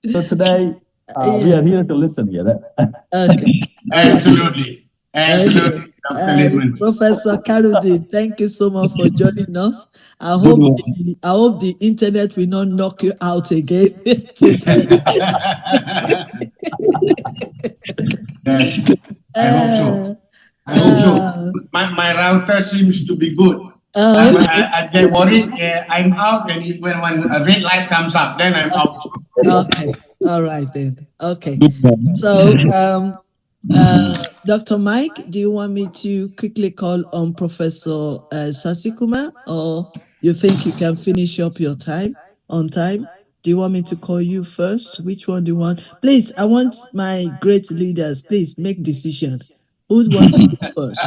So today, we Yeah. are here to listen here. Okay. All right. Absolutely. Okay. Absolutely, Dr. Lidman. Professor Karudin, thank you so much for joining us. Good one. I hope the internet will not knock you out again today. Yes, I hope so. Uh, I hope so. uh, My router seems to be good. okay. I get worried. I'm out, and when a red light comes up, then I'm out. Okay. All right then. Okay. Good one. So, Dr. Mike, do you want me to quickly call on Professor Sasikuma, or you think you can finish up your time on time? Do you want me to call you first? Which one do you want? Please, I want my great leaders. Please make decision. Who want to go first?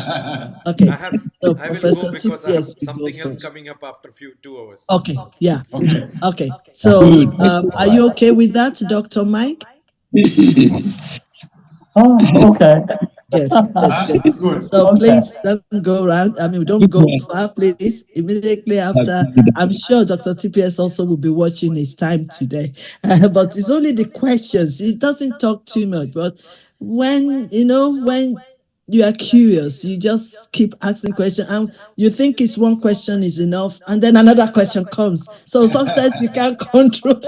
Okay. I have. So, I will go Professor because I have TPS will go something else first. coming up after 2 hours. Okay. Yeah. Okay. Okay. So, Good. are you okay with that, Dr. Mike? Oh, okay. Yes, good, good. That's good. So Okay. please don't go around. I mean, don't Good go one. far, please. Immediately That's after, good. I'm sure Dr. TPS also will be watching his time today. But it's only the questions. He doesn't talk too much. But when you are curious, you just keep asking questions, and you think it's one question is enough, and then another question comes. So sometimes you can't control.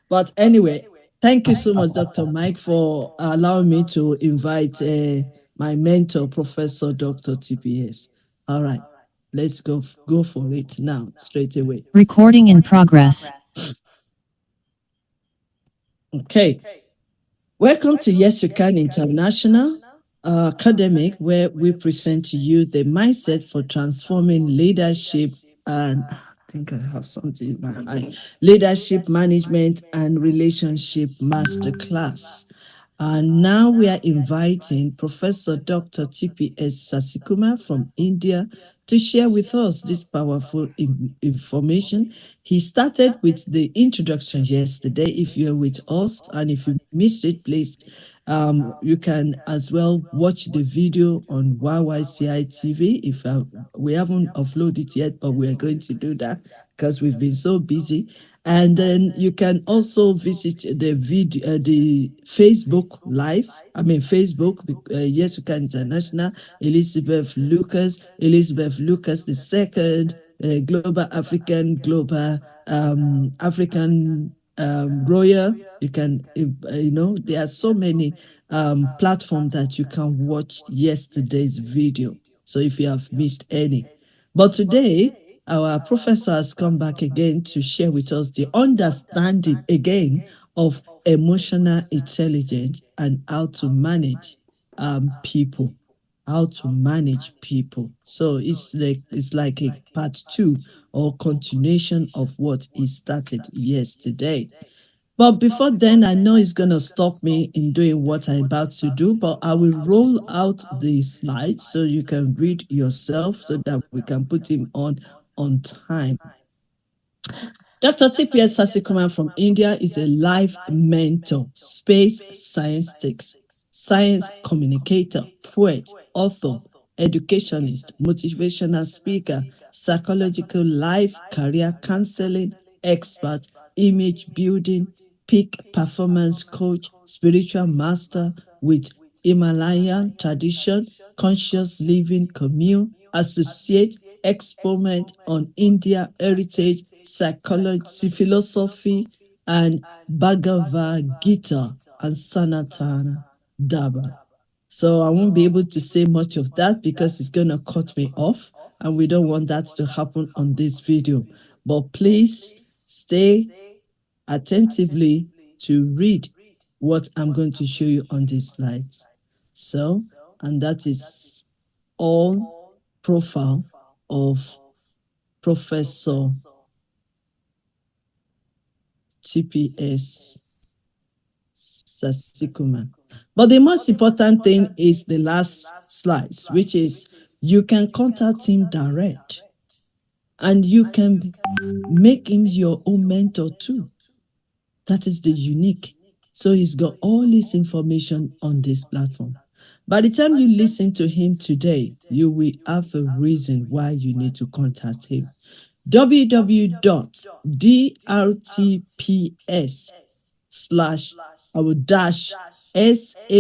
But anyway, thank you so much, Dr. Mike, for allowing me to invite my mentor, Professor Dr. TPS. All right, let's go for it now, straight away. Recording in progress. Okay, welcome to Yes You Can International Academic, where we present to you the mindset for transforming leadership and I think I have something in my eye. Leadership management and relationship masterclass. And now we are inviting Professor Dr. TPS Sasikuma from India to share with us this powerful information. He started with the introduction yesterday. If you're with us and if you missed it, please, you can as well watch the video on YYCI TV. If we haven't uploaded it yet, but we are going to do that because we've been so busy. And then you can also visit the video, the Facebook Live. I mean Facebook. Yes, you can International. Elizabeth Lucas the second, Global African, Global African Royal. You can, there are so many platforms that you can watch yesterday's video. So if you have missed any, but today our professor has come back again to share with us the understanding again of emotional intelligence and how to manage people, how to manage people. So it's like a part two or continuation of what he started yesterday. But before then, I know it's going to stop me in doing what I'm about to do, but I will roll out the slides so you can read yourself so that we can put him on time. Dr. TPS Sasikuman from India is a life mentor, space scientist, science communicator, poet, author, educationist, motivational speaker, psychological life career counseling expert, image building, peak performance coach, spiritual master with Himalayan tradition, conscious living commune, associate exponent on India heritage, psychology, philosophy, and Bhagavad Gita and Sanatana Dharma. So I won't be able to say much of that because it's going to cut me off, and we don't want that to happen on this video. But please stay attentively to read what I'm going to show you on these slides. So, and that is all profile of Professor TPS Sasikuma. But the most important thing is the last slides, which is you can contact him direct and you can make him your own mentor too. That is the unique. So he's got all this information on this platform. By the time you listen to him today, you will have a reason why you need to contact him. www.drtps/ I will dash shiksa.in.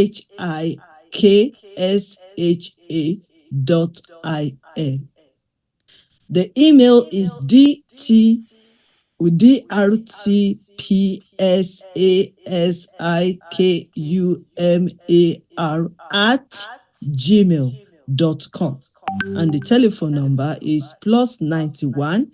The email is drtpsasikumar@gmail.com, and the telephone number is +91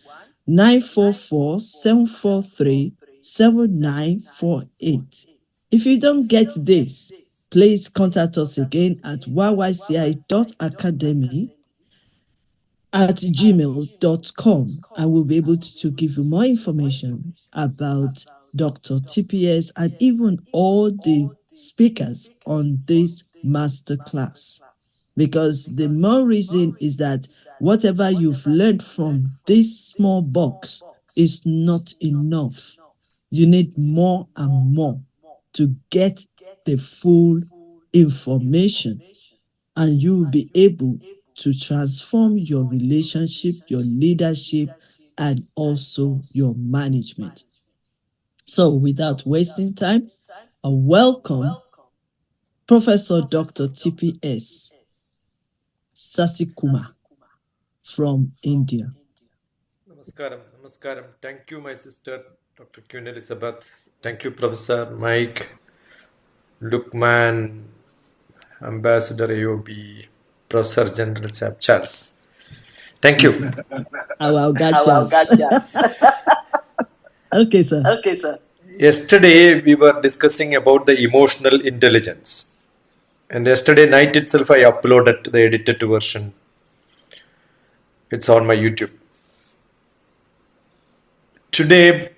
944 743 7948. If you don't get this, please contact us again at yyci.academy@gmail.com, and we'll be able to give you more information about Dr. TPS and even all the speakers on this masterclass. Because the more reason is that whatever you've learned from this small box is not enough. You need more and more to get the full information, and you will be able to transform your relationship, your leadership, and also your management. So without wasting time, I welcome Professor Dr. TPS Sasikumar from India. Namaskaram. Thank you, my sister, Dr. Queen Elizabeth. Thank you, Professor Mike, Lukman, Ambassador AOB, Professor General Charles. Thank you. Our gotchas. Okay, sir. Yesterday, we were discussing about the emotional intelligence. And yesterday night itself, I uploaded the edited version. It's on my YouTube. Today,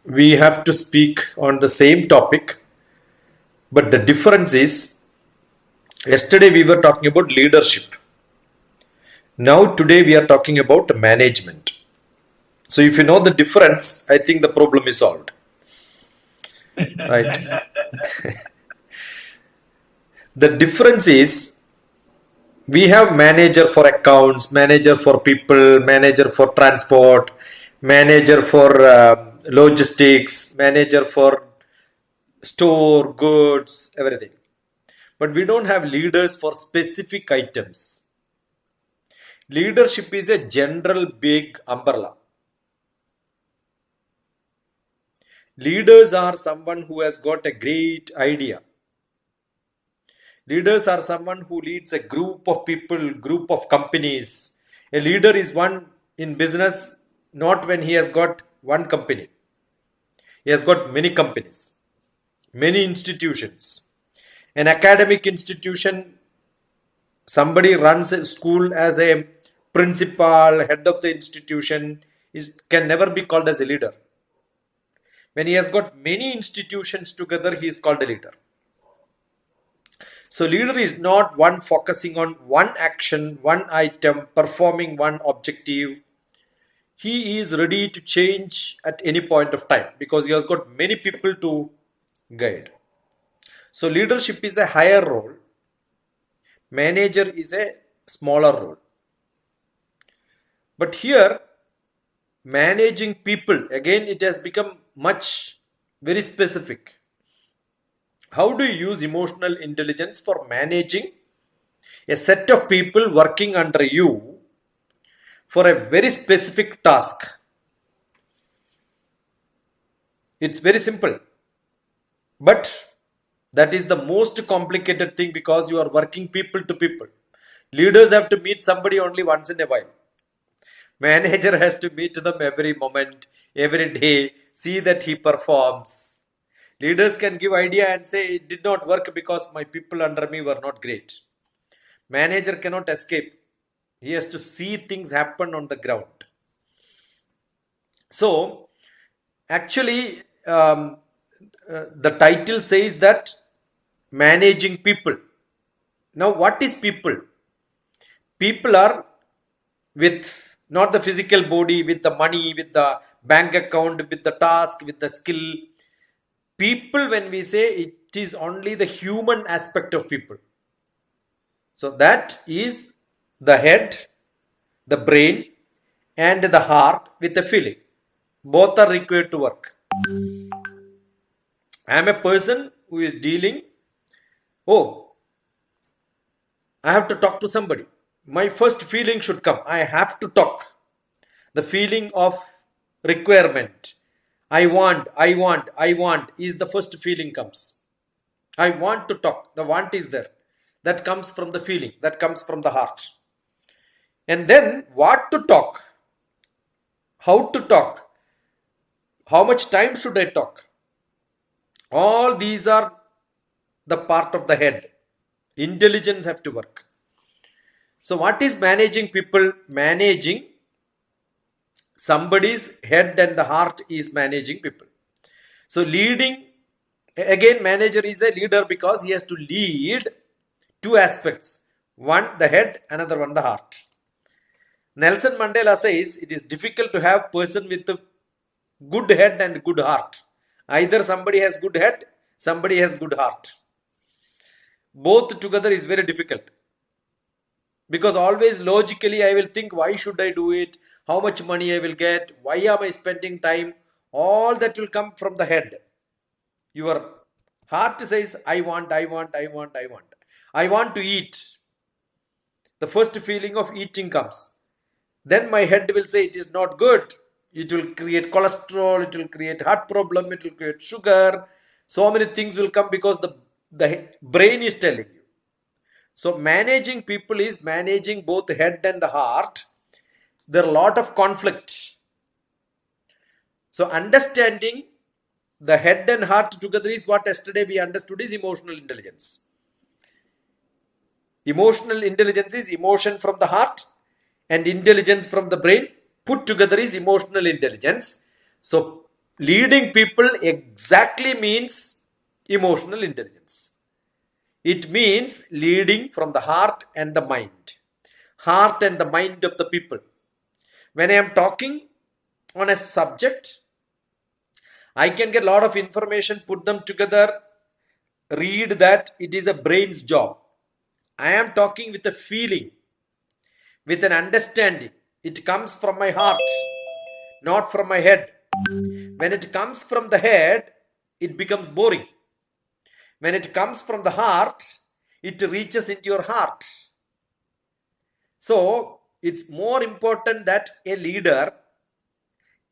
we have to speak on the same topic, but the difference is, yesterday we were talking about leadership. Now, today we are talking about management. So, if you know the difference, I think the problem is solved. Right? The difference is, we have manager for accounts, manager for people, manager for transport, manager for logistics, manager for store, goods, everything. But we don't have leaders for specific items. Leadership is a general big umbrella. Leaders are someone who has got a great idea. Leaders are someone who leads a group of people, group of companies. A leader is one in business, not when he has got one company. He has got many companies, many institutions. An academic institution, somebody runs a school as a principal, head of the institution, can never be called as a leader. When he has got many institutions together, he is called a leader. So leader is not one focusing on one action, one item, performing one objective. He is ready to change at any point of time because he has got many people to guide. So leadership is a higher role. Manager is a smaller role. But here, managing people, again, it has become very specific. How do you use emotional intelligence for managing a set of people working under you for a very specific task? It's very simple. But that is the most complicated thing because you are working people to people. Leaders have to meet somebody only once in a while. Manager has to meet them every moment, every day, see that he performs. Leaders can give idea and say it did not work because my people under me were not great. Manager cannot escape. He has to see things happen on the ground. So, actually, the title says that managing people. Now, what is people? People are with not the physical body, with the money, with the bank account, with the task, with the skill. People, when we say, it is only the human aspect of people. So that is the head, the brain, and the heart with a feeling. Both are required to work. I am a person who is dealing, oh, I have to talk to somebody. My first feeling should come. I have to talk. The feeling of requirement. I want is the first feeling comes. I want to talk. The want is there. That comes from the feeling. That comes from the heart. And then what to talk? How to talk? How much time should I talk? All these are the part of the head. Intelligence have to work. So what is managing people? Managing somebody's head and the heart is managing people. So leading, again, manager is a leader because he has to lead two aspects. One, the head, another one, the heart. Nelson Mandela says it is difficult to have person with a good head and good heart. Either somebody has good head, somebody has good heart. Both together is very difficult. Because always logically I will think, why should I do it? How much money I will get? Why am I spending time? All that will come from the head. Your heart says, I want. I want to eat. The first feeling of eating comes. Then my head will say it is not good. It will create cholesterol. It will create heart problem. It will create sugar. So many things will come because the brain is telling you. So managing people is managing both the head and the heart. There are a lot of conflict. So understanding the head and heart together is what yesterday we understood is emotional intelligence. Emotional intelligence is emotion from the heart and intelligence from the brain. Put together is emotional intelligence. So leading people exactly means emotional intelligence. It means leading from the heart and the mind. Heart and the mind of the people. When I am talking on a subject, I can get a lot of information, put them together, read that it is a brain's job. I am talking with a feeling, with an understanding. It comes from my heart, not from my head. When it comes from the head, it becomes boring. When it comes from the heart, it reaches into your heart. So, it's more important that a leader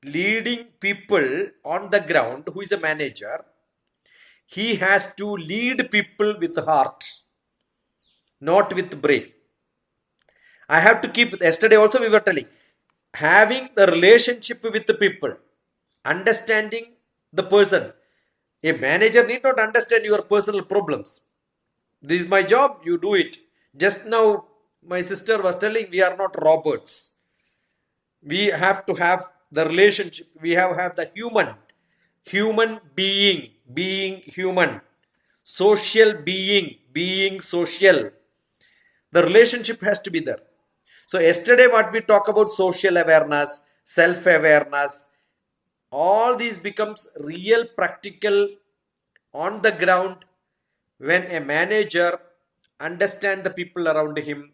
leading people on the ground, who is a manager, he has to lead people with heart, not with brain. I have to keep, yesterday also we were telling, having the relationship with the people, understanding the person. A manager need not understand your personal problems. This is my job, you do it. Just now, my sister was telling, we are not robots. We have to have the relationship. We have the human being human, social being social. The relationship has to be there. So yesterday what we talk about social awareness, self-awareness, all these becomes real practical on the ground when a manager understands the people around him.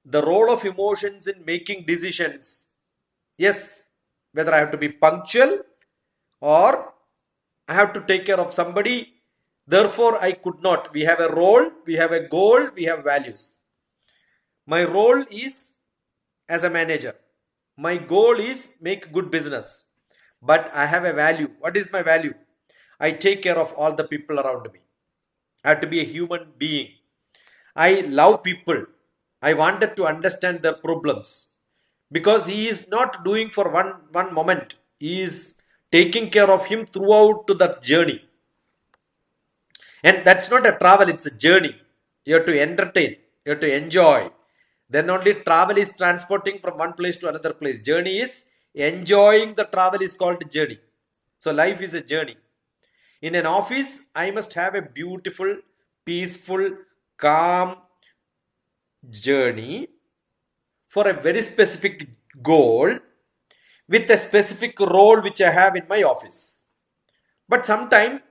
The role of emotions in making decisions. Yes, whether I have to be punctual or I have to take care of somebody. Therefore, I could not. We have a role, we have a goal, we have values. My role is as a manager. My goal is make good business. But I have a value. What is my value? I take care of all the people around me. I have to be a human being. I love people. I wanted to understand their problems. Because he is not doing for one moment. He is taking care of him throughout to that journey. And that's not a travel, it's a journey. You have to entertain, you have to enjoy. Then only travel is transporting from one place to another place. Journey is enjoying the travel is called journey. So life is a journey. In an office, I must have a beautiful, peaceful, calm journey for a very specific goal with a specific role which I have in my office. But sometime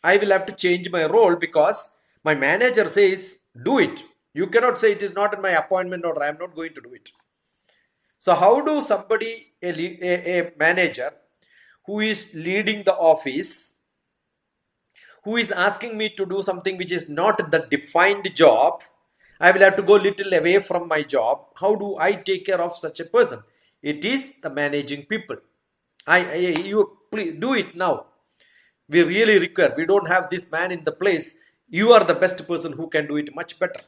I will have to change my role because my manager says, do it. You cannot say it is not in my appointment or I am not going to do it. So how do somebody, a manager who is leading the office, who is asking me to do something which is not the defined job, I will have to go little away from my job. How do I take care of such a person? It is the managing people. You please do it now. We really require. We don't have this man in the place. You are the best person who can do it much better.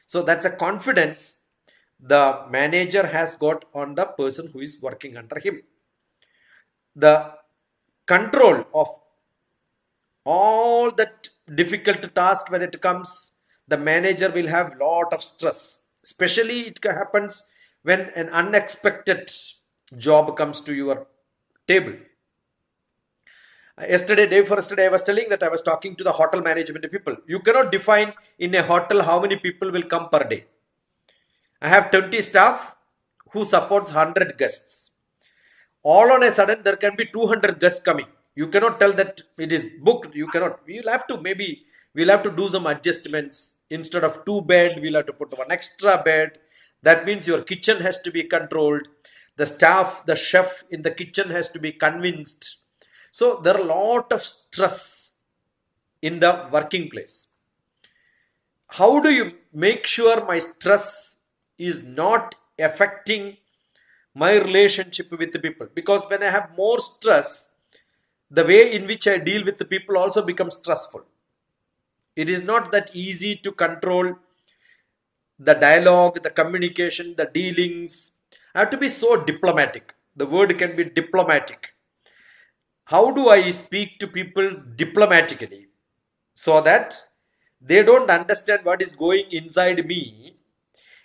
So that's a confidence the manager has got on the person who is working under him. The control of all that difficult task, when it comes, the manager will have lot of stress. Especially it happens when an unexpected job comes to your table. Day before yesterday, I was telling that I was talking to the hotel management people. You cannot define in a hotel how many people will come per day. I have 20 staff who supports 100 guests. All on a sudden, there can be 200 guests coming. You cannot tell that it is booked. You cannot. We'll have to do some adjustments. Instead of 2 bed, we'll have to put 1 extra bed. That means your kitchen has to be controlled. The staff, the chef in the kitchen has to be convinced. So there are a lot of stress in the working place. How do you make sure my stress is not affecting my relationship with the people? Because when I have more stress, the way in which I deal with the people also becomes stressful. It is not that easy to control the dialogue, the communication, the dealings. I have to be so diplomatic. The word can be diplomatic. How do I speak to people diplomatically so that they don't understand what is going inside me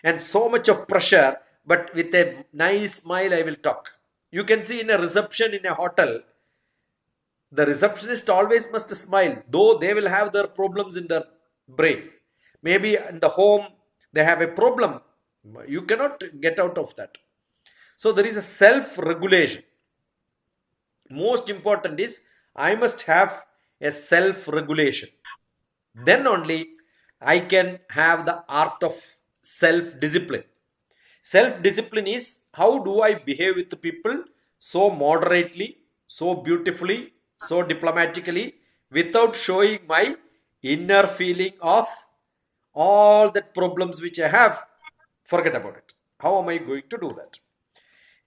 and so much of pressure, but with a nice smile I will talk. You can see in a reception in a hotel, the receptionist always must smile, though they will have their problems in their brain. Maybe in the home they have a problem. You cannot get out of that. So there is a self-regulation. Most important is I must have a self-regulation. Then only I can have the art of self-discipline. Self-discipline is how do I behave with the people so moderately, so beautifully, so diplomatically, without showing my inner feeling of all the problems which I have. Forget about it. How am I going to do that?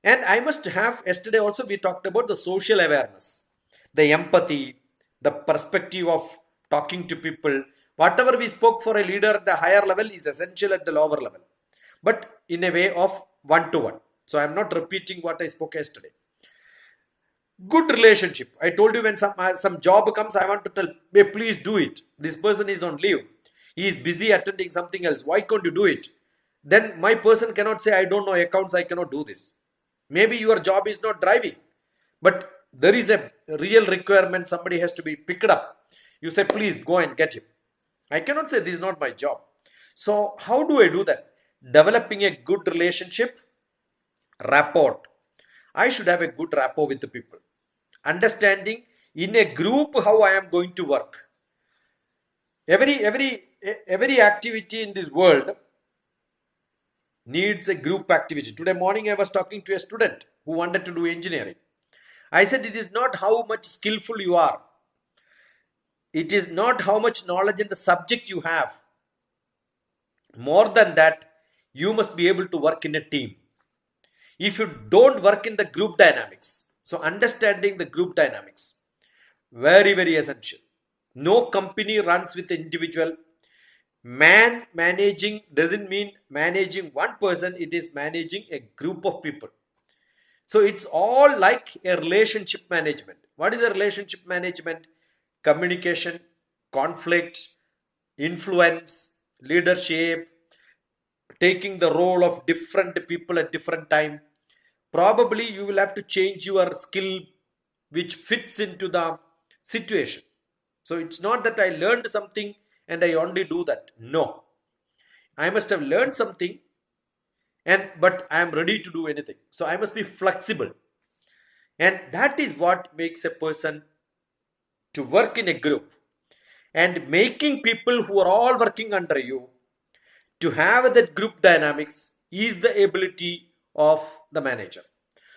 And I must have, yesterday also we talked about the social awareness, the empathy, the perspective of talking to people. Whatever we spoke for a leader at the higher level is essential at the lower level, but in a way of one-to-one. So I am not repeating what I spoke yesterday. Good relationship. I told you when some job comes, I want to tell, hey, please do it. This person is on leave. He is busy attending something else. Why can't you do it? Then my person cannot say, I don't know accounts, I cannot do this. Maybe your job is not driving, but there is a real requirement. Somebody has to be picked up. You say, please go and get him. I cannot say this is not my job. So how do I do that? Developing a good relationship, rapport. I should have a good rapport with the people. Understanding in a group how I am going to work. Every activity in this world needs a group activity. Today morning I was talking to a student who wanted to do engineering. I said it is not how much skillful you are. It is not how much knowledge in the subject you have. More than that, you must be able to work in a team. If you don't work in the group dynamics, so understanding the group dynamics, very, very essential. No company runs with individual. Managing doesn't mean managing one person, it is managing a group of people. So it's all like a relationship management. What is a relationship management? Communication, conflict, influence, leadership, taking the role of different people at different time. Probably you will have to change your skill which fits into the situation. So it's not that I learned something and I only do that. No. I must have learned something but I am ready to do anything. So I must be flexible. And that is what makes a person to work in a group. And making people who are all working under you to have that group dynamics is the ability of the manager.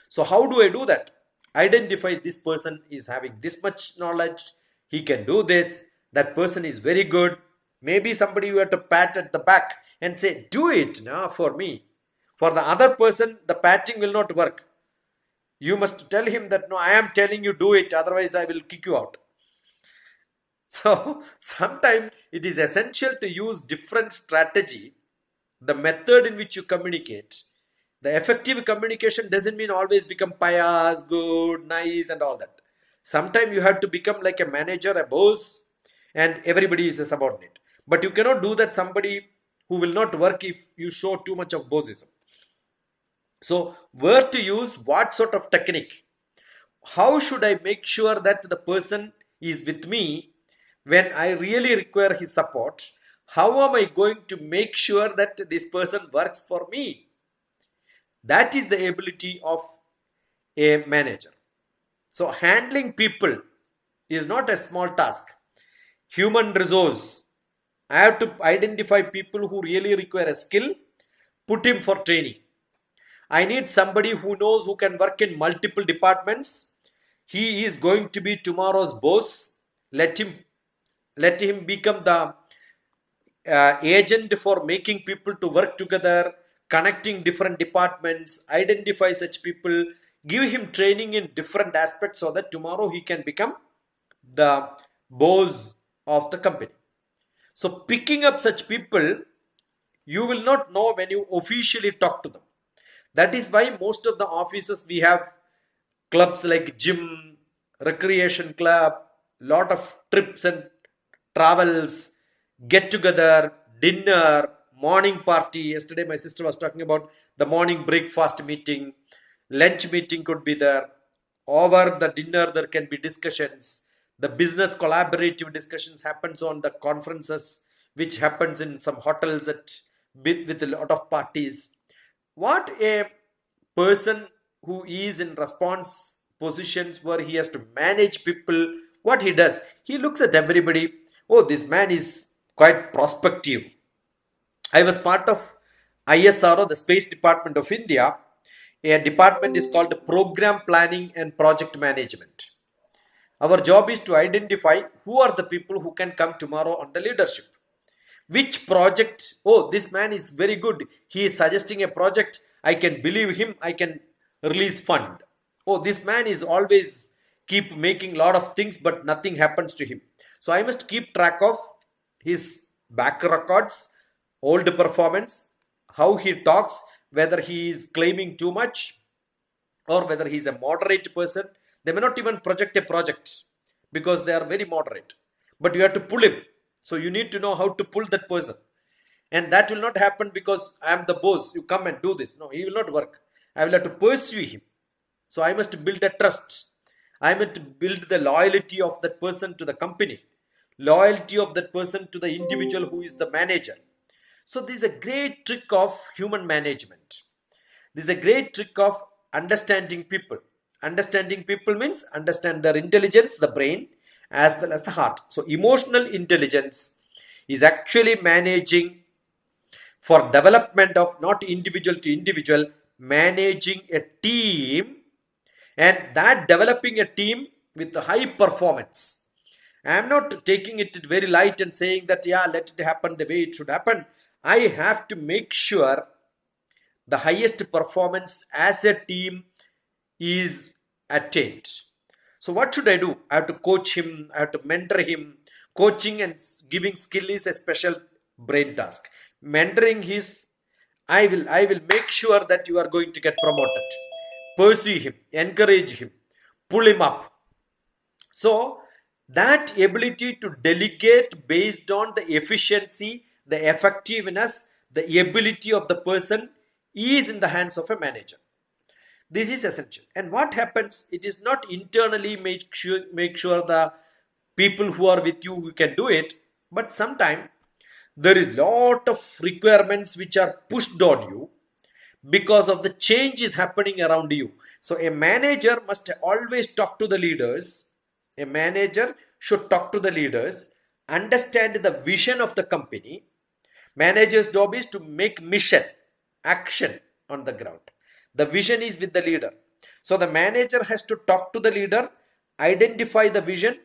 So how do I do that? Identify this person is having this much knowledge, he can do this, that person is very good. Maybe somebody you have to pat at the back and say, do it now for me. For the other person, the patting will not work. You must tell him that, no, I am telling you do it, otherwise I will kick you out. So sometimes it is essential to use different strategy, the method in which you communicate. The effective communication doesn't mean always become pious, good, nice and all that. Sometimes you have to become like a manager, a boss, and everybody is a subordinate. But you cannot do that somebody who will not work if you show too much of bossism. So where to use what sort of technique? How should I make sure that the person is with me when I really require his support? How am I going to make sure that this person works for me? That is the ability of a manager. So handling people is not a small task. Human resource. I have to identify people who really require a skill, put him for training. I need somebody who knows, who can work in multiple departments. He is going to be tomorrow's boss. Let him become the agent for making people to work together, connecting different departments, identify such people, give him training in different aspects so that tomorrow he can become the boss of the company. So picking up such people, you will not know when you officially talk to them. That is why most of the offices we have clubs like gym, recreation club, lot of trips and travels, get together, dinner, morning party. Yesterday my sister was talking about the morning breakfast meeting, lunch meeting could be there. Over the dinner there can be discussions. The business collaborative discussions happens on the conferences, which happens in some hotels with a lot of parties. What a person who is in response positions where he has to manage people, what he does, he looks at everybody. Oh, this man is quite prospective. I was part of ISRO, the Space Department of India. A department is called Program Planning and Project Management. Our job is to identify who are the people who can come tomorrow on the leadership. Which project, oh, this man is very good, he is suggesting a project, I can believe him, I can release fund. Oh, this man is always keep making lot of things but nothing happens to him. So I must keep track of his back records, old performance, how he talks, whether he is claiming too much or whether he is a moderate person. They may not even project a project because they are very moderate, but you have to pull him. So you need to know how to pull that person. And that will not happen because I am the boss, you come and do this. No, he will not work. I will have to pursue him. So I must build a trust. I must build the loyalty of that person to the company, loyalty of that person to the individual who is the manager. So this is a great trick of human management. This is a great trick of understanding people. Understanding people means understand their intelligence, the brain, as well as the heart. So emotional intelligence is actually managing for development of not individual to individual, managing a team, and that developing a team with high performance. I am not taking it very light and saying that, yeah, let it happen the way it should happen. I have to make sure the highest performance as a team is attained. So what should I do? I have to coach him, I have to mentor him. Coaching and giving skill is a special brain task. Mentoring is, I will make sure that you are going to get promoted. Pursue him, encourage him, pull him up. So that ability to delegate based on the efficiency, the effectiveness, the ability of the person is in the hands of a manager. This is essential. And what happens, it is not internally make sure the people who are with you who can do it, but sometimes there is lot of requirements which are pushed on you because of the change is happening around you. So a manager must always talk to the leaders. A manager should talk to the leaders, understand the vision of the company. Manager's job is to make mission, action on the ground. The vision is with the leader. So the manager has to talk to the leader, identify the vision,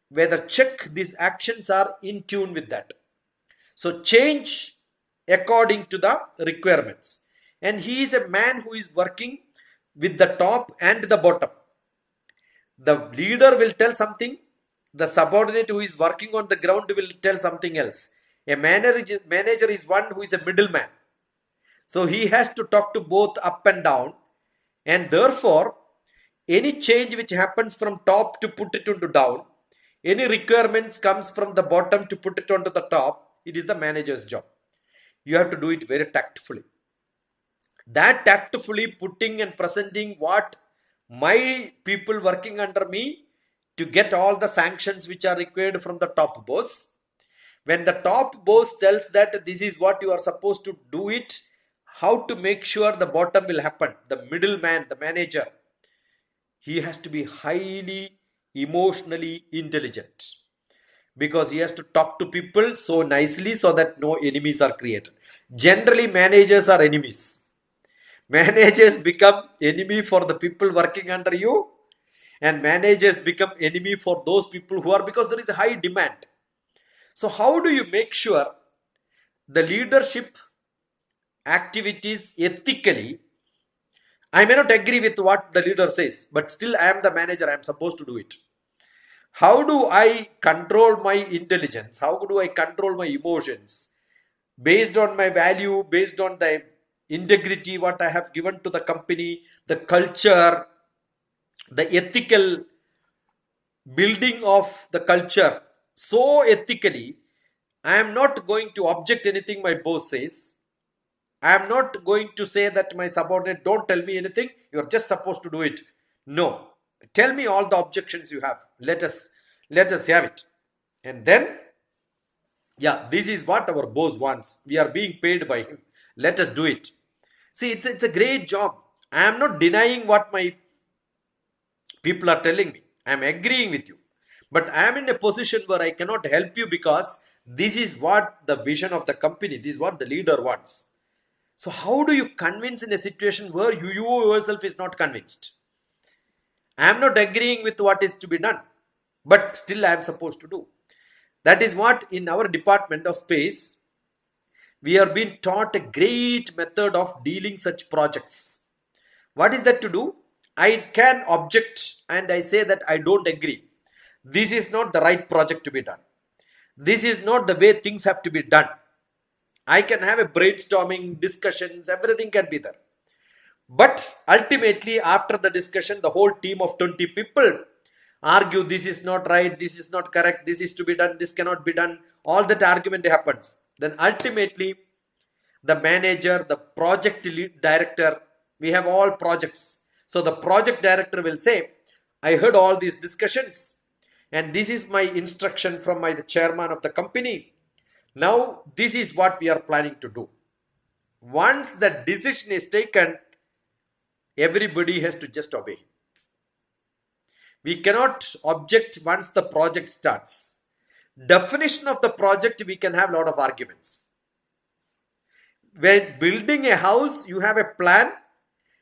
whether check these actions are in tune with that. So change according to the requirements. And he is a man who is working with the top and the bottom. The leader will tell something, the subordinate who is working on the ground will tell something else. A manager is one who is a middleman. So he has to talk to both up and down, and therefore any change which happens from top to put it into down, any requirements comes from the bottom to put it onto the top, it is the manager's job. You have to do it very tactfully. That tactfully putting and presenting what my people working under me to get all the sanctions which are required from the top boss. When the top boss tells that this is what you are supposed to do it, how to make sure the bottom will happen, the middleman, the manager, he has to be highly emotionally intelligent, because he has to talk to people so nicely so that no enemies are created. Generally, managers are enemies. Managers become enemy for the people working under you, and managers become enemy for those people who are, because there is a high demand. So how do you make sure the leadership activities ethically? I may not agree with what the leader says, but still I am the manager, I am supposed to do it. How do I control my intelligence? How do I control my emotions? Based on my value, based on the integrity, what I have given to the company, the culture, the ethical building of the culture. So ethically, I am not going to object anything my boss says. I am not going to say that my subordinate, don't tell me anything, you are just supposed to do it. No. Tell me all the objections you have. Let us have it. And then, yeah, this is what our boss wants. We are being paid by him. Let us do it. See, it's a great job. I am not denying what my people are telling me. I am agreeing with you. But I am in a position where I cannot help you, because this is what the vision of the company, this is what the leader wants. So how do you convince in a situation where you yourself is not convinced? I am not agreeing with what is to be done, but still I am supposed to do. That is what in our department of space, we are being taught a great method of dealing such projects. What is that to do? I can object and I say that I don't agree. This is not the right project to be done. This is not the way things have to be done. I can have a brainstorming, discussions, everything can be there. But ultimately, after the discussion, the whole team of 20 people argue this is not right, this is not correct, this is to be done, this cannot be done. All that argument happens. Then ultimately, the manager, the project lead director, we have all projects. So the project director will say, I heard all these discussions and this is my instruction from the chairman of the company. Now, this is what we are planning to do. Once the decision is taken, everybody has to just obey him. We cannot object once the project starts. Definition of the project, we can have a lot of arguments. When building a house, you have a plan.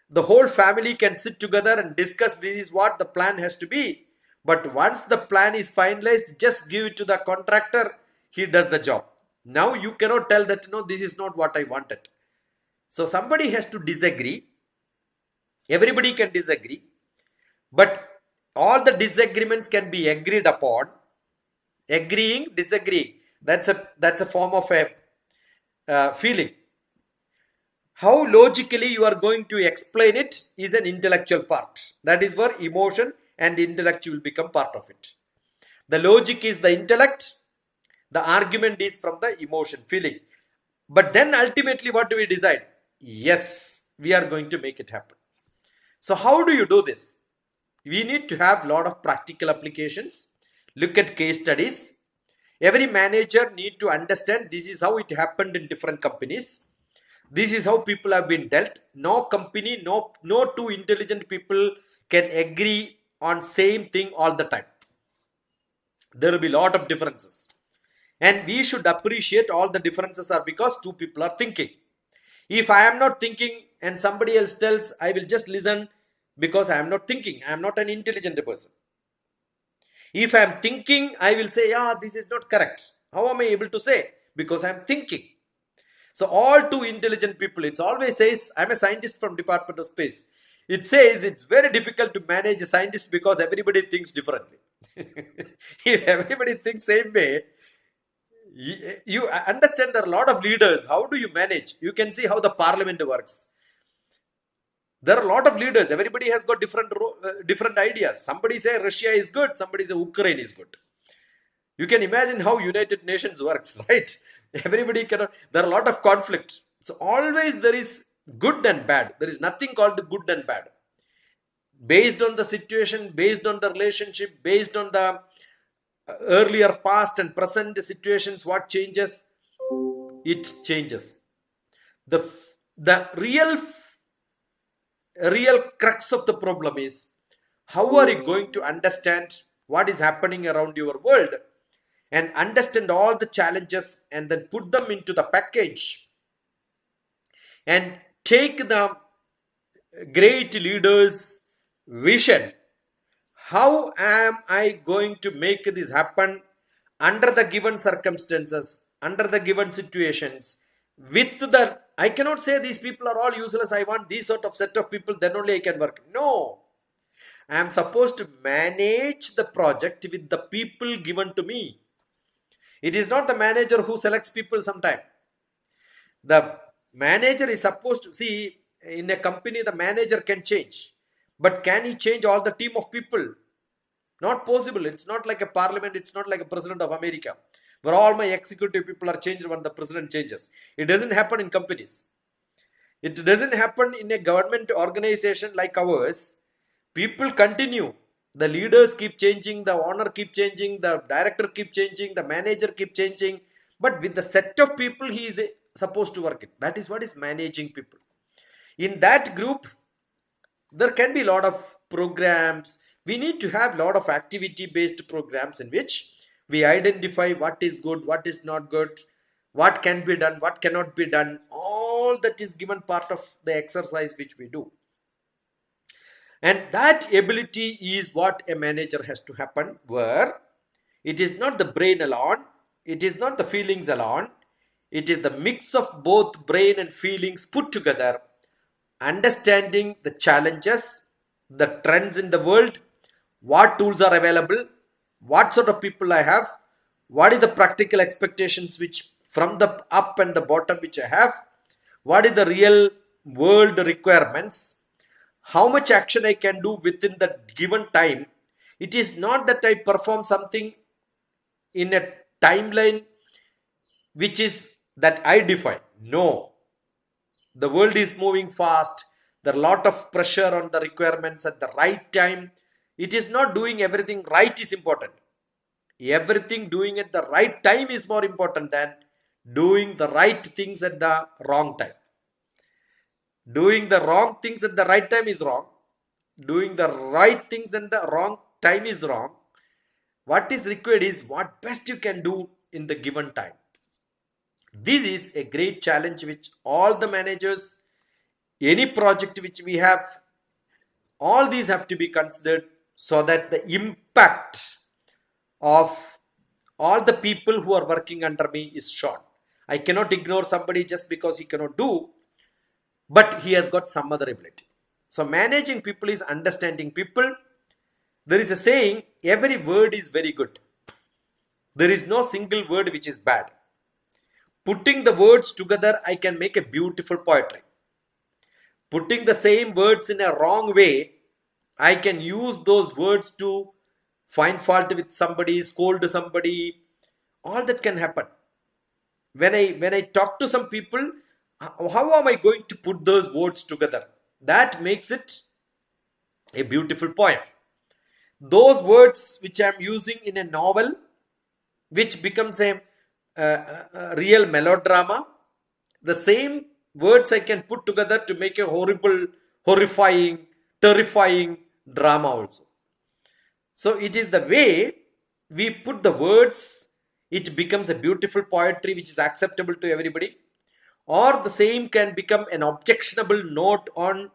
The whole family can sit together and discuss this is what the plan has to be. But once the plan is finalized, just give it to the contractor. He does the job. Now you cannot tell that, no, this is not what I wanted. So somebody has to disagree. Everybody can disagree. But all the disagreements can be agreed upon. Agreeing, disagreeing. That's a form of a feeling. How logically you are going to explain it is an intellectual part. That is where emotion and intellect will become part of it. The logic is the intellect. The argument is from the emotion, feeling. But then ultimately what do we decide? Yes, we are going to make it happen. So how do you do this? We need to have a lot of practical applications. Look at case studies. Every manager need to understand this is how it happened in different companies. This is how people have been dealt. No company, no two intelligent people can agree on same thing all the time. There will be a lot of differences. And we should appreciate all the differences are because two people are thinking. If I am not thinking and somebody else tells, I will just listen because I am not thinking. I am not an intelligent person. If I am thinking, I will say, yeah, this is not correct. How am I able to say? Because I am thinking. So all too intelligent people, it always says, I'm a scientist from Department of Space. It says it's very difficult to manage a scientist because everybody thinks differently. If everybody thinks same way, you understand there are a lot of leaders. How do you manage? You can see how the parliament works. There are a lot of leaders. Everybody has got different ideas. Somebody say Russia is good. Somebody say Ukraine is good. You can imagine how United Nations works, right? Everybody cannot. There are a lot of conflict. So always there is good and bad. There is nothing called good and bad. Based on the situation, based on the relationship, based on the earlier past and present situations, what changes? It changes. The real crux of the problem is, how are you going to understand what is happening around your world and understand all the challenges and then put them into the package and take the great leaders' vision. How am I going to make this happen under the given circumstances, under the given situations, with the, I cannot say these people are all useless, I want these sort of set of people, then only I can work. No. I am supposed to manage the project with the people given to me. It is not the manager who selects people sometime. The manager is supposed to, see, in a company, the manager can change. But can he change all the team of people? Not possible. It's not like a parliament. It's not like a president of America, where all my executive people are changed when the president changes. It doesn't happen in companies. It doesn't happen in a government organization like ours. People continue. The leaders keep changing, the owner keep changing, the director keep changing, the manager keep changing. But with the set of people he is supposed to work in. That is what is managing people. In that group, there can be a lot of programs. We need to have a lot of activity-based programs in which we identify what is good, what is not good, what can be done, what cannot be done. All that is given part of the exercise which we do. And that ability is what a manager has to happen, where it is not the brain alone, it is not the feelings alone, it is the mix of both brain and feelings put together, understanding the challenges, the trends in the world, what tools are available, what sort of people I have, what is the practical expectations which from the up and the bottom which I have, what is the real world requirements, how much action I can do within the given time. It is not that I perform something in a timeline which is that I define. No. The world is moving fast. There are a lot of pressure on the requirements at the right time. It is not doing everything right is important. Everything doing at the right time is more important than doing the right things at the wrong time. Doing the wrong things at the right time is wrong. Doing the right things at the wrong time is wrong. What is required is what best you can do in the given time. This is a great challenge which all the managers, any project which we have, all these have to be considered so that the impact of all the people who are working under me is shown. I cannot ignore somebody just because he cannot do, but he has got some other ability. So managing people is understanding people. There is a saying, every word is very good. There is no single word which is bad. Putting the words together, I can make a beautiful poetry. Putting the same words in a wrong way, I can use those words to find fault with somebody, scold somebody. All that can happen. When I talk to some people, how am I going to put those words together? That makes it a beautiful poem. Those words which I am using in a novel, which becomes a real melodrama, the same words I can put together to make a horrible, horrifying, terrifying drama also. So it is the way we put the words, it becomes a beautiful poetry which is acceptable to everybody. or the same can become an objectionable note on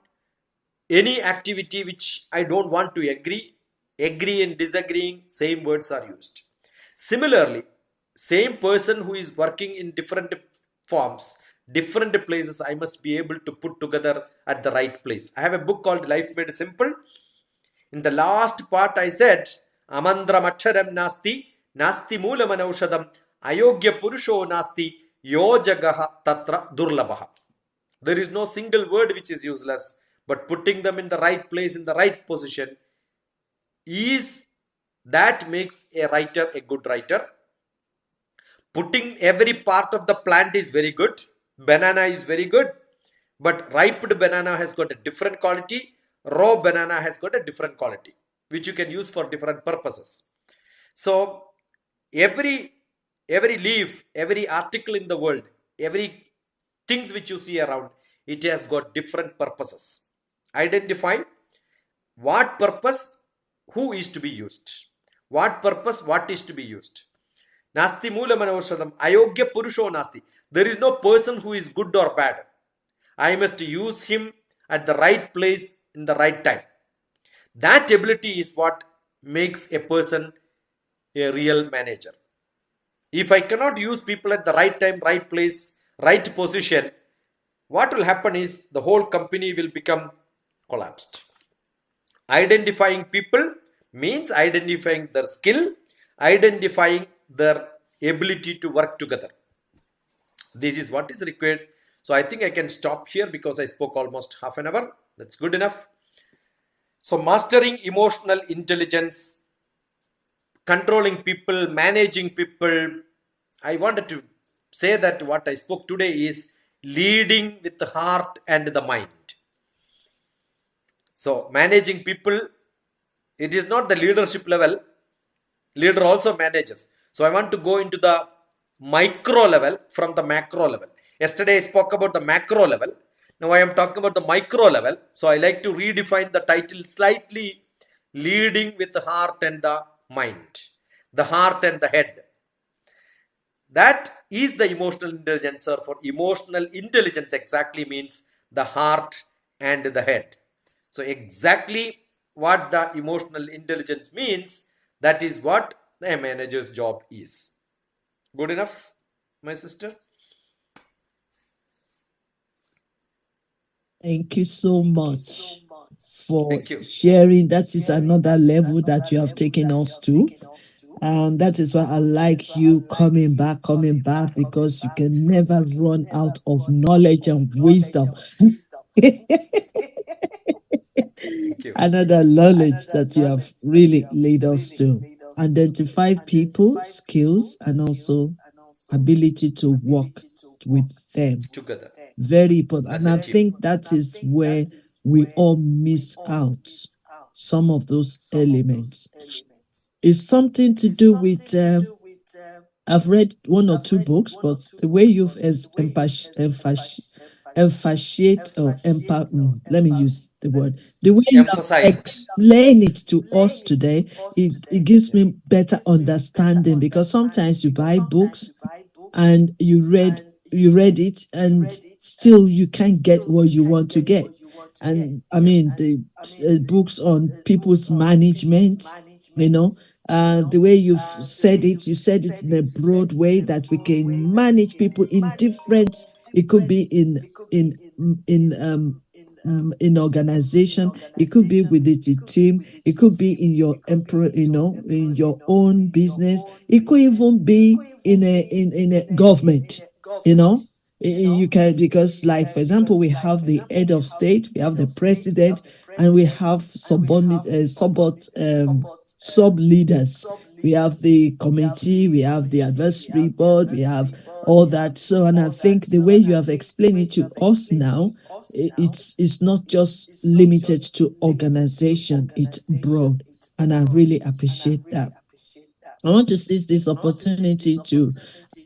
any activity which I don't want to agree. Agree and disagreeing, same words are used. Similarly, same person who is working in different forms, different places, I must be able to put together at the right place. I have a book called Life Made Simple. In the last part I said, Amandram Aksharam Nasti, Nasti Mulamanaushadam, Ayogya Purusho Nasti, Yojagaha Tatra Durlabaha. There is no single word which is useless, but putting them in the right place, in the right position, is that makes a writer a good writer. Putting every part of the plant is very good. Banana is very good, but ripe banana has got a different quality. Raw banana has got a different quality, which you can use for different purposes. So every leaf, every article in the world, every things which you see around, it has got different purposes. Identify what purpose, who is to be used. What purpose, what is to be used. Nasti Mulamanavashadam, Ayogya Purusho Nasti. There is no person who is good or bad. I must use him at the right place in the right time. That ability is what makes a person a real manager. If I cannot use people at the right time, right place, right position, what will happen is the whole company will become collapsed. Identifying people means identifying their skill, identifying their ability to work together. This is what is required. So I think I can stop here because I spoke almost half an hour. That's good enough. So mastering emotional intelligence, controlling people, managing people. I wanted to say that what I spoke today is leading with the heart and the mind. So managing people, it is not the leadership level. Leader also manages. So I want to go into the micro level from the macro level. Yesterday I spoke about the macro level. Now I am talking about the micro level. So I like to redefine the title slightly, leading with the heart and the mind. The heart and the head. That is the emotional intelligence, or for emotional intelligence exactly means the heart and the head. So exactly what the emotional intelligence means, that is what a manager's job is. Good enough, my sister? Thank you so much for Thank you. sharing. That is another level that you have taken us to. And that is why I like you coming back, because you can never run out of knowledge and wisdom. Thank you. Another knowledge that you have really led us to. Identify people, skills, and also ability to work with them. Together. Very important. As And a I team. think that is where we all miss out some of those elements. It's something to do with, I've read one or two books, but the way you've let me use the word, the way you have Emphasize. explain it to us today, it gives me better understanding, because sometimes you buy books and you read it and still you can't get what you want to get. And I mean the books on people's management, the way you've said it, you said it in a broad way that we can manage people in different. It could be in organization, it could be with the team, it could be in your in your own business, it could even be in a government. You can, because, like, for example, we have the head of state, we have the president, and we have sub leaders. We have the committee, we have the advisory board, we have all that. So, and I think the way you have explained it to us now, it's not just limited to organization, it's broad. And I really appreciate that. I want to seize this opportunity to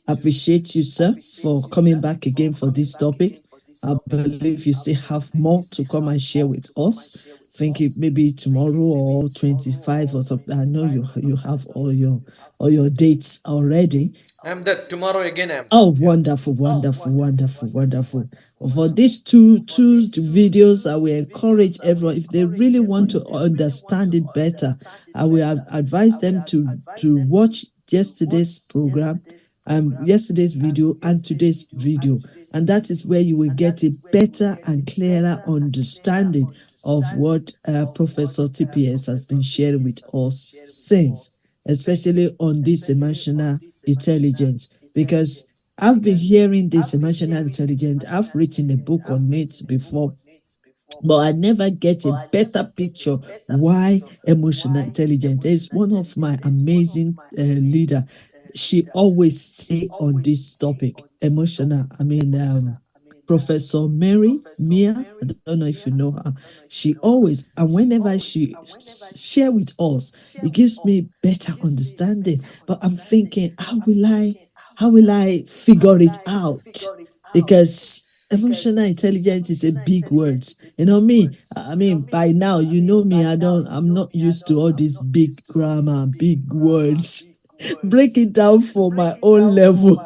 appreciate you, sir, for coming back again for this topic. I believe you still have more to come and share with us. think it maybe tomorrow or 25 or something. I know you have all your dates already. I'm there. Tomorrow again I'm there. Oh, wonderful, wonderful, wonderful, wonderful. For these two videos, I will encourage everyone, if they really want to understand it better, I will advise them to watch yesterday's program, yesterday's video and today's video. And that is where you will get a better and clearer understanding of what Professor TPS has been sharing with us since, especially on this emotional intelligence. Because I've been hearing this emotional intelligence, I've written a book on it before, but I never get a better picture why emotional intelligence. There's one of my amazing leader. She always stay on this topic, emotional. Professor Mia, I don't know if you know her. She always, and whenever she share with us, it gives me better understanding. But I'm thinking, how will I figure it out? Because emotional intelligence is a big word. You know me. I mean, by now you know me. I'm not used to all these big grammar, big words. Break it down for my own level.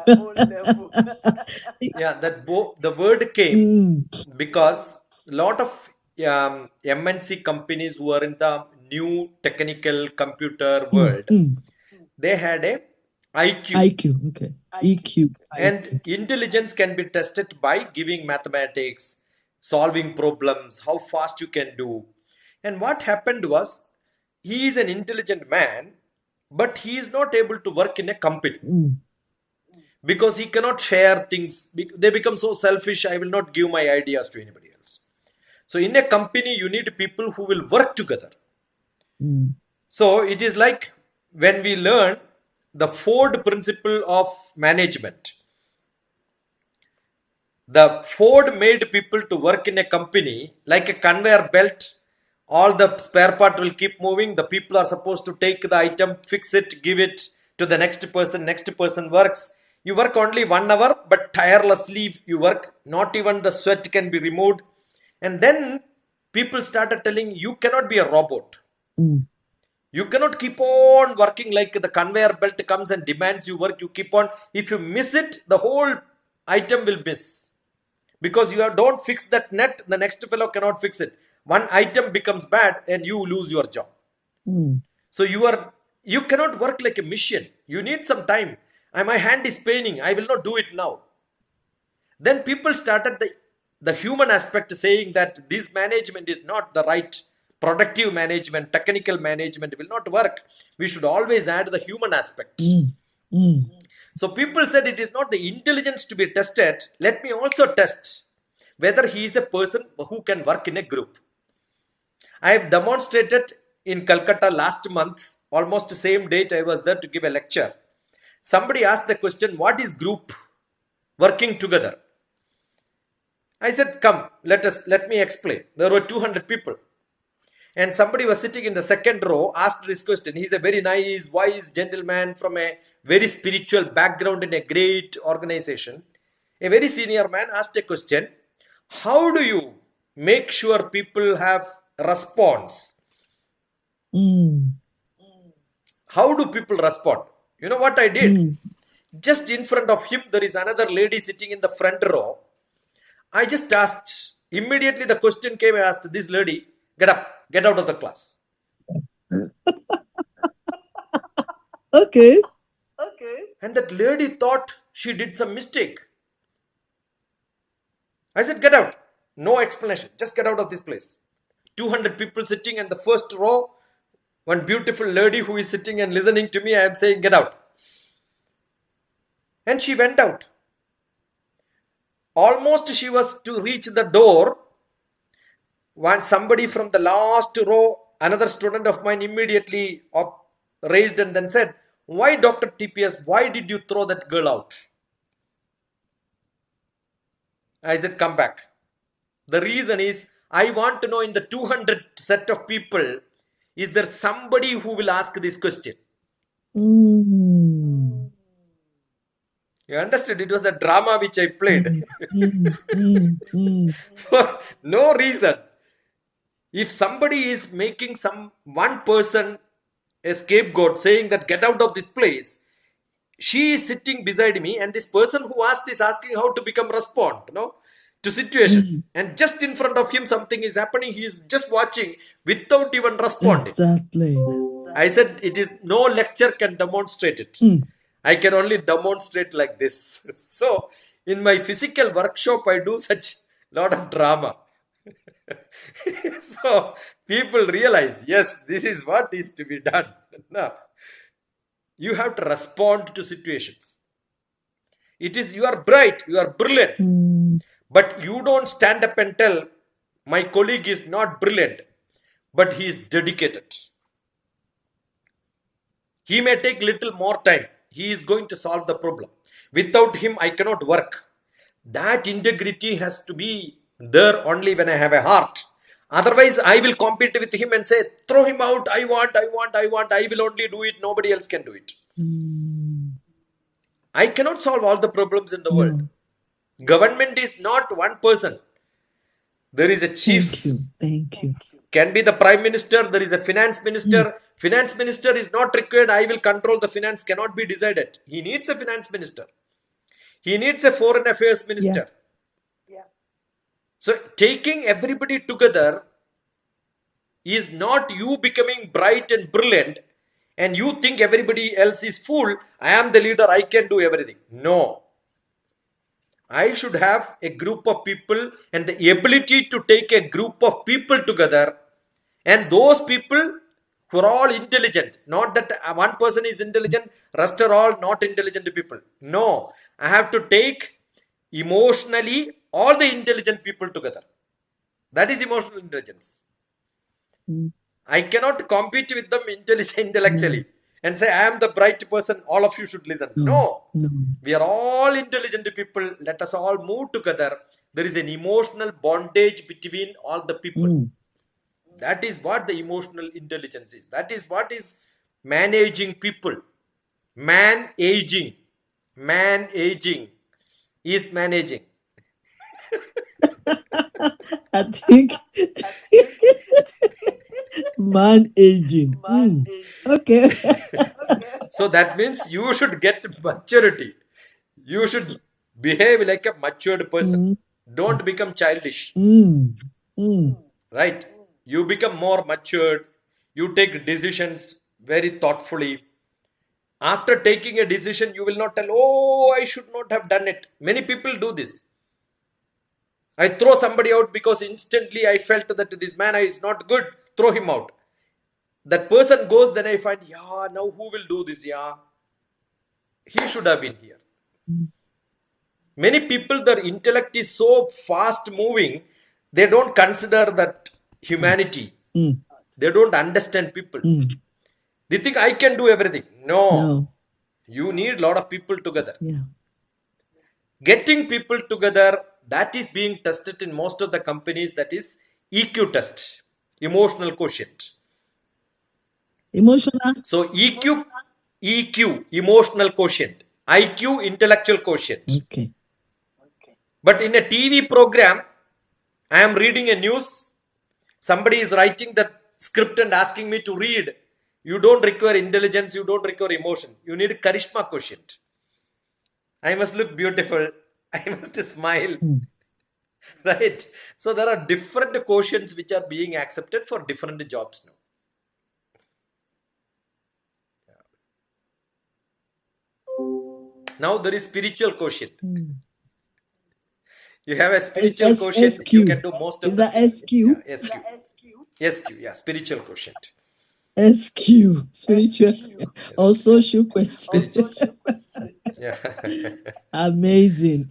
Yeah, the word came because a lot of MNC companies who are in the new technical computer world, they had a IQ. IQ, okay. EQ. And intelligence can be tested by giving mathematics, solving problems, how fast you can do. And what happened was, he is an intelligent man, but he is not able to work in a company because he cannot share things. They become so selfish. I will not give my ideas to anybody else. So in a company, you need people who will work together. So it is like when we learn the Ford principle of management. The Ford made people to work in a company like a conveyor belt. All the spare part will keep moving. The people are supposed to take the item, fix it, give it to the next person. Next person works. You work only 1 hour, but tirelessly you work. Not even the sweat can be removed. And then people started telling, you cannot be a robot. You cannot keep on working like the conveyor belt comes and demands you work. You keep on. If you miss it, the whole item will miss. Because you don't fix that net, the next fellow cannot fix it. One item becomes bad and you lose your job. So you cannot work like a machine. You need some time. My hand is paining. I will not do it now. Then people started the human aspect, saying that this management is not the right productive management, technical management will not work. We should always add the human aspect. So people said it is not the intelligence to be tested. Let me also test whether he is a person who can work in a group. I have demonstrated in Calcutta last month, almost the same date I was there to give a lecture. Somebody asked the question, what is group working together? I said, come, let me explain. There were 200 people. And somebody was sitting in the second row, asked this question. He's a very nice, wise gentleman from a very spiritual background in a great organization. A very senior man asked a question. How do you make sure people have response? How do people respond? You know what I did? Just in front of him, there is another lady sitting in the front row. I just asked, immediately the question came, I asked this lady, get up, get out of the class. Okay. And that lady thought she did some mistake. I said, get out. No explanation. Just get out of this place. 200 people sitting in the first row. One beautiful lady who is sitting and listening to me. I am saying, get out. And she went out. Almost she was to reach the door. When somebody from the last row, another student of mine immediately raised and then said, why Dr. TPS, why did you throw that girl out? I said, come back. The reason is, I want to know in the 200 set of people, is there somebody who will ask this question? You understood? It was a drama which I played. For no reason. If somebody is making one person a scapegoat, saying that get out of this place, she is sitting beside me, and this person who asked is asking how to become respond, to situations. And just in front of him, something is happening. He is just watching without even responding. Exactly. I said, it is no lecture can demonstrate it. I can only demonstrate like this. So, in my physical workshop, I do such lot of drama. So, people realize, yes, this is what is to be done. Now, you have to respond to situations. It is, you are bright, you are brilliant, but you don't stand up and tell, my colleague is not brilliant, but he is dedicated. He may take little more time. He is going to solve the problem. Without him, I cannot work. That integrity has to be there only when I have a heart. Otherwise, I will compete with him and say, throw him out. I want. I will only do it. Nobody else can do it. I cannot solve all the problems in the world. Government is not one person. There is a chief. Thank you. Can be the prime minister. There is a finance minister. Finance minister is not required. I will control the finance. Cannot be decided. He needs a finance minister. He needs a foreign affairs minister. So taking everybody together is not you becoming bright and brilliant and you think everybody else is fool. I am the leader. I can do everything. No. I should have a group of people and the ability to take a group of people together, and those people who are all intelligent. Not that one person is intelligent, rest are all not intelligent people. No. I have to take emotionally all the intelligent people together. That is emotional intelligence. I cannot compete with them intellectually and say, I am the bright person, all of you should listen. No. We are all intelligent people. Let us all move together. There is an emotional bondage between all the people. That is what the emotional intelligence is. That is what is managing people. Man aging is managing. I think man aging. Okay. So that means you should get maturity. You should behave like a matured person. Don't become childish. Right? You become more matured. You take decisions very thoughtfully. After taking a decision, you will not tell, oh, I should not have done it. Many people do this. I throw somebody out because instantly I felt that this man is not good. Throw him out. That person goes, then I find, now who will do this? He should have been here. Many people, their intellect is so fast moving, they don't consider that humanity. They don't understand people. They think I can do everything. No. You need a lot of people together. Getting people together, that is being tested in most of the companies. That is EQ test, emotional quotient. Emotional. So EQ, emotional quotient. IQ, intellectual quotient. Okay. But in a TV program, I am reading a news. Somebody is writing that script and asking me to read. You don't require intelligence. You don't require emotion. You need charisma quotient. I must look beautiful. I must smile. Right? So there are different quotients which are being accepted for different jobs now. Now there is spiritual quotient. You have a spiritual quotient. SQ. You can do most of Is that SQ? SQ, spiritual quotient. SQ, spiritual or social question. Amazing.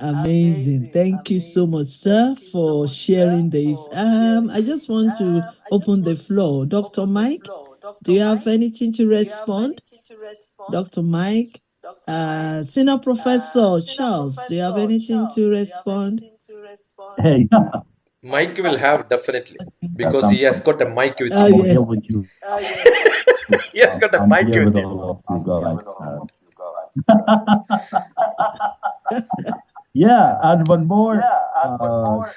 Thank you so much, sir, for sharing this. I just want to open the floor. Dr. Mike, do you have anything to respond? Dr. Mike, Senior Professor Charles, do you have anything to respond? Hey, Mike will have definitely, because he has got a mic with I'm him. here with you. He has got a mic here with with him. all of you guys. Yeah, and one more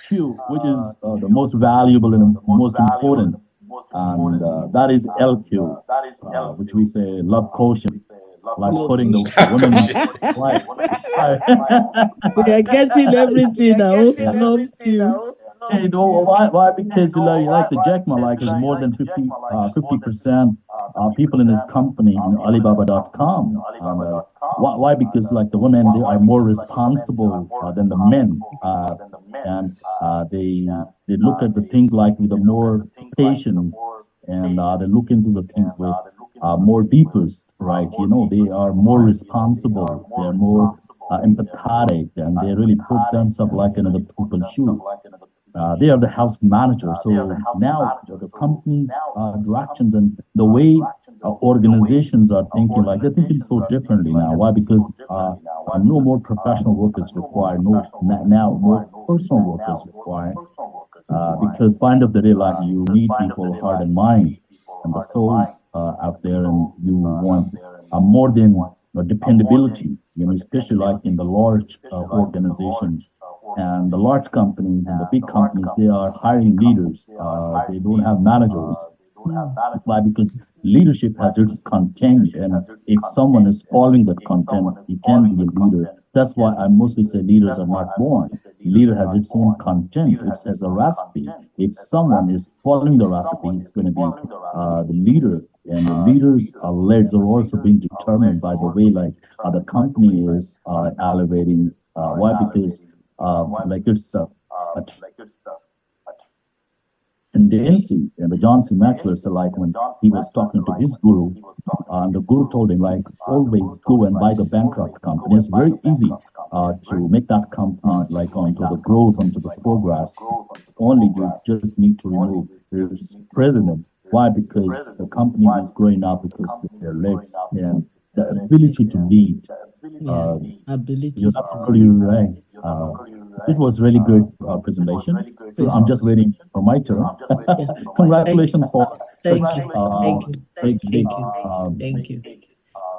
Q, which is the most valuable and most important, and that is LQ, which we say love quotient, like Love putting the Kush. women right. We are getting everything now. Yeah. Love you. Hey, no, why? Because you like the Jack Ma, like, is more than 50% people in his company in Alibaba.com. Why? Because like the women, they are more responsible than the men, and they look at the things like with a more patience, and they look into the things with more deepest, right? They are more responsible, they are more empathetic, and they really put themselves like in other people's shoes. They are the house manager. So now the company's directions and the way organizations are thinking, like they're thinking so differently now. Why? Because no more professional work is required. Now more personal work is required. Because by the end of the day, like you need people, heart and mind, and the soul out there, and you want more than dependability. Especially like in the large organizations and the large companies and the big companies, they are hiring leaders. They don't have managers. Why? Because leadership has its content, and if someone is following that content, he can be a leader. That's why I mostly say leaders are not born. Leader has its own content. It has a recipe. If someone is following the recipe, he's going to be the leader. And the leaders' legs are also being determined by the way, like the company is elevating. Why? Because like it's a tendency, and the John C. Maxwell said, like when he was talking to his guru, and the guru told him, like, always go and buy the bankrupt company. It's very easy to make that company like onto the growth, onto the progress. Only you just need to remove its president. Why? Because the company is growing up because of their legs and the ability to lead. Yeah, abilities You're to absolutely right. It was really good presentation. So I'm just waiting for my turn. Congratulations for Thank such you. Thank you. big, big. Thank you. Thank you.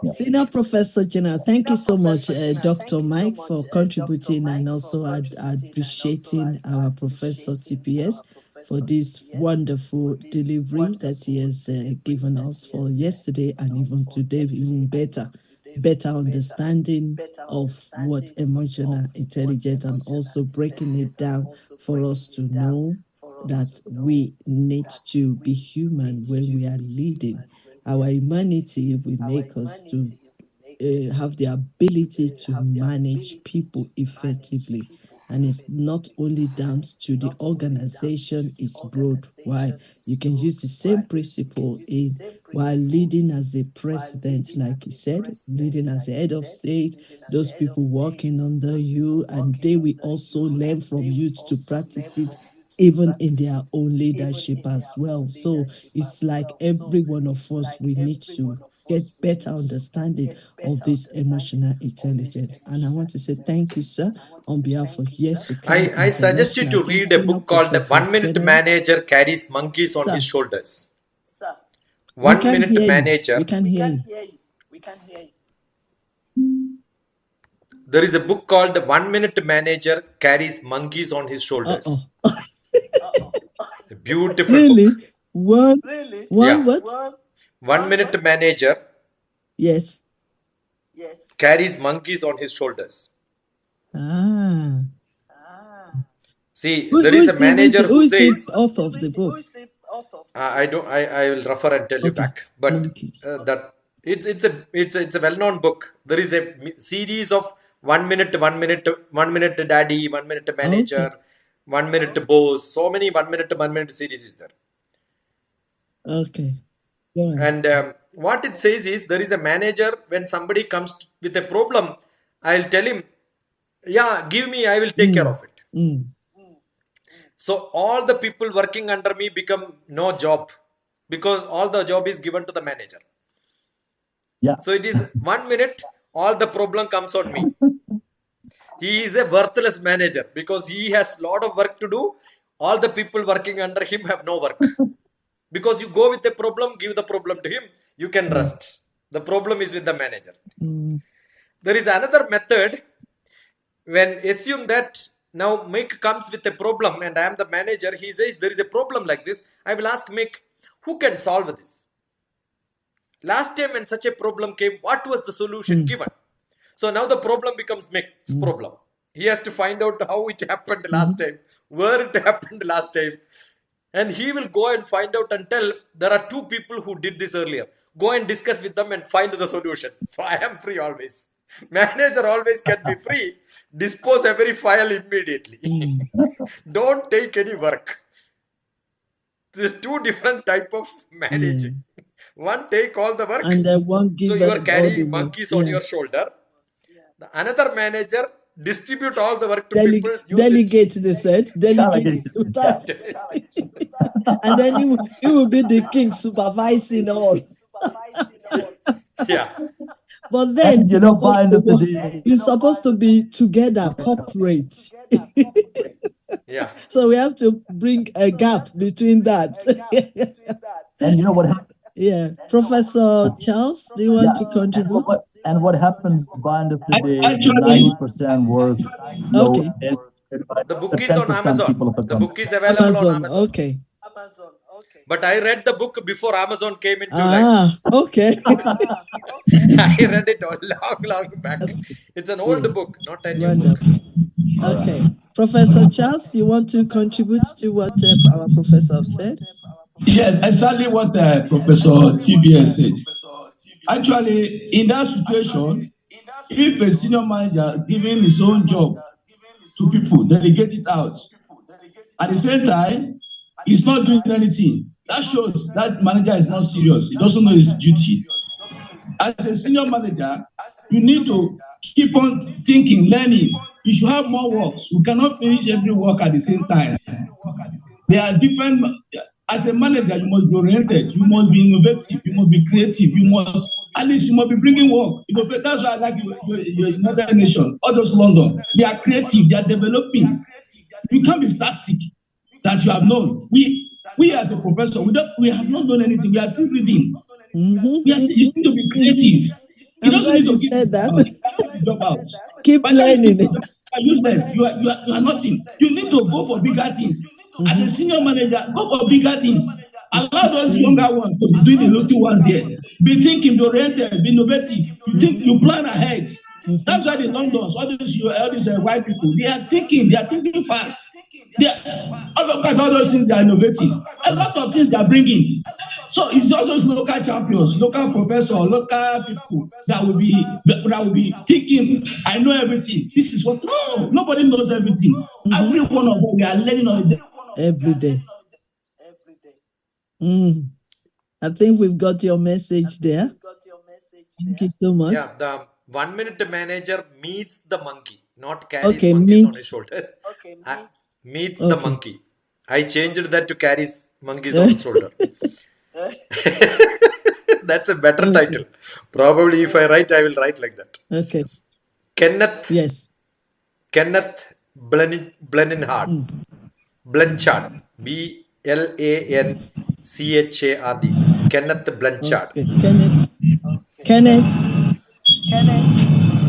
Yeah. Senior Professor General, thank you so much, Dr. Mike, for contributing and also appreciating our Professor TPS for this wonderful delivery that he has given us for yesterday and even today, even better understanding of what emotional intelligence, and also breaking it down for us to know that we need to be human when we are leading. Our humanity will make us to have the ability to manage people effectively. And it's not only down to the organization, it's broad. Why? You can use the same principle in while leading as a president, like he said, leading as a head of state, those people working under you, and they will also learn from you to practice it even in their own leadership as well. So it's like every one of us, we need to get better understanding of this emotional intelligence. And I want to say thank you, sir, on behalf of YYCI I suggest you International. to I think read a Senior book called The Professor 1 Minute General. Manager Carries Monkeys on Sir, His Shoulders. we 1 can Minute hear you. Manager. We can hear you. There is a book called The 1 Minute Manager Carries Monkeys on His Shoulders. A beautiful Really? book. One Yeah. what? 1 Minute Manager Yes. carries monkeys on his shoulders. Ah. See, there is a Who's manager who who is the says, author of the book? I will refer and tell you Okay. back. But Monkeys. that it's a well-known book. There is a series of 1 minute, 1 minute daddy, 1 minute manager, 1 minute boss. So many 1 minute series is there. Okay. Go on. And what it says is, there is a manager. When somebody comes with a problem, I'll tell him, yeah, give me, I will take care of it. So all the people working under me become no job, because all the job is given to the manager. Yeah. So it is 1 minute, all the problem comes on me. He is a worthless manager because he has lot of work to do. All the people working under him have no work. Because you go with a problem, give the problem to him, you can rest. The problem is with the manager. There is another method. When assume that now Mick comes with a problem and I am the manager. He says there is a problem like this. I will ask Mick, who can solve this? Last time when such a problem came, what was the solution given? So now the problem becomes Mick's problem. He has to find out how it happened last time, where it happened last time. And he will go and find out and tell, there are two people who did this earlier. Go and discuss with them and find the solution. So I am free always. Manager always can be free. Dispose every file immediately. Don't take any work. There's two different type of managing. One take all the work. And then one give So you are all carrying the work. monkeys on your shoulder. The another manager distribute all the work to people. Delegate the set. Delegate the task. And then he will be the king supervising all. Yeah. But then And, by end of the day, you're supposed to be together, corporate. Yeah. So we have to bring a gap between that. and you know what happens? Yeah. Professor Charles, do you want to contribute? And what happens by end of the day? Actually- 90% work. Okay. The book is on 10% Amazon. people of the The book is available Amazon. on Amazon. Okay. But I read the book before Amazon came into life. Okay. I read it long back. It's an old Yes. book, not a new book. Wonderful. Okay. Professor Charles, you want to contribute to what our professor said? Yes, exactly what Professor TBS said. Actually, in that situation, if a senior manager giving his own job to people, delegate it out, at the same time, he's not doing anything, that shows that manager is not serious. He doesn't know his duty. As a senior manager, you need to keep on thinking, learning. You should have more works. We cannot finish every work at the same time. There are different. As a manager, you must be oriented. You must be innovative. You must be creative. You must, at least, you must be bringing work. That's why I like your United Nations. All those London, they are creative. They are developing. You can't be static. That you have known. We as a professor, we have not done anything. We are still reading. We are still, you need to be creative. You don't need to said that. Job out. Keep By the time learning. you are useless. You are nothing. You need to go for bigger things. As a senior manager, go for bigger things. Allow those younger ones to be doing the little one there. Be thinking, be oriented, be innovative. You think, you plan ahead. That's why the Londons, all these white people, they are thinking fast. All those things they are innovating. A lot of things they are bringing. So it's also local champions, local professors, local people that will be thinking, I know everything. This is what nobody knows everything. Every one of them, we are learning on the day. Every day. I think we've got your message there. Thank you so much. Yeah, the 1 minute manager meets the monkey, not carries Okay, monkeys on meets. his shoulders. Meets the Okay. monkey. I changed that to carries monkeys on his shoulder. That's a better title. Probably if I write, I will write like that. Okay. Kenneth Yes. Blanchard. Blanchard. BLANCHARD. Kenneth Blanchard. Okay. Kenneth.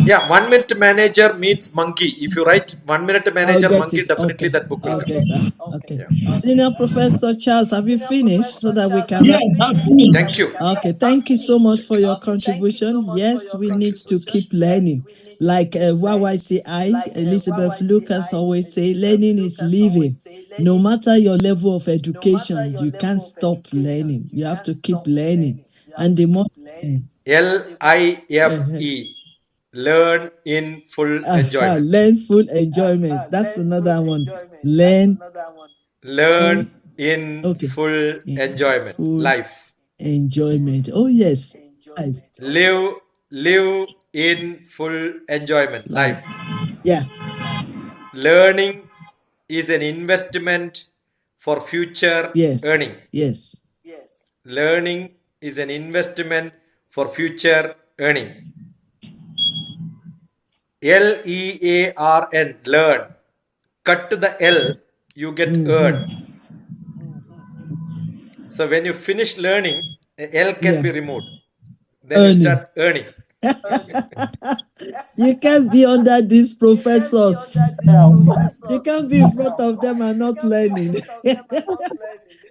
Yeah, 1 minute manager meets monkey. If you write 1 minute manager get monkey, it. definitely Okay. that book will I'll come. get that. Okay. Senior Professor Charles, have you finished so that we can Yes, wrap? that's me. Thank you. Okay, thank you so much for your contribution. Yes, we need to keep learning. Like YYCI, Elizabeth Lucas always say, learning is living. No matter your level of education, you can't stop learning. You have to keep learning. And the more LIFE. Learn in full enjoyment. learn full enjoyment. That's another one. Learn in Okay. full enjoyment. Full Life. enjoyment. Oh yes. Life. Live in full enjoyment. Life. Yeah. Learning is an investment for future Yes. earning. Yes. Learning is an investment for future earning. LEARN. Learn. Cut to the L, you get earn. So when you finish learning, a L can be removed. Then you start earning. You can't be under these professors. Yeah. You can't be in front of them and not learning.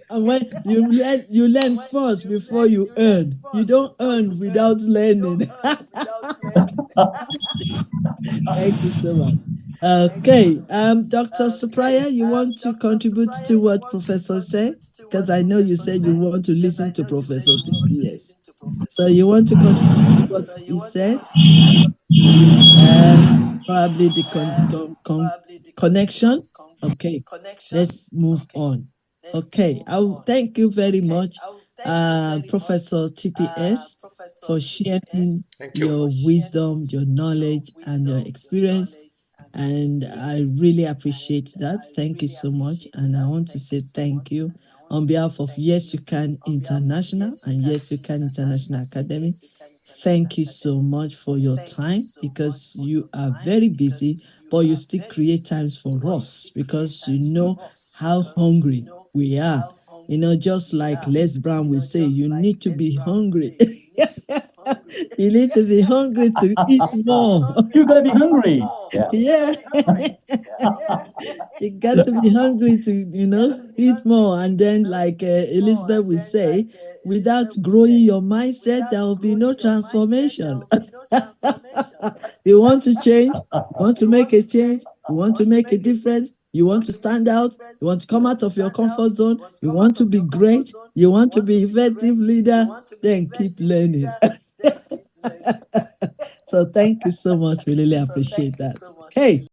And when you learn first before you earn. You don't earn without learning. Thank you so much. Okay, Dr. Supriya, you want to contribute to what Professor said? Because I know you said you want to listen to Professor TPS. So you want to contribute to what he said? Probably the connection. Okay, let's move on. Okay, I thank you very much, Professor TPS, for sharing Thank you. your wisdom, your knowledge, and your experience. And I really appreciate that. Thank you so much. And I want to say thank you on behalf of Yes You Can International and Yes You Can International Academy. Thank you so much for your time, because you are very busy, but you still create times for us because you know how hungry we are. You know, just like Les Brown will say, you need to be hungry. You need to be hungry to eat more. You're gonna be hungry. Yeah. Yeah. You got to be hungry to, eat more. And then, like Elizabeth will say, without growing your mindset, there will be no transformation. You want to change, you want to make a change, you want to make a difference, you want to stand out, you want to come out of your comfort zone, you want to be great, you want to be effective leader, then keep learning. So thank you so much. We really appreciate that. Okay.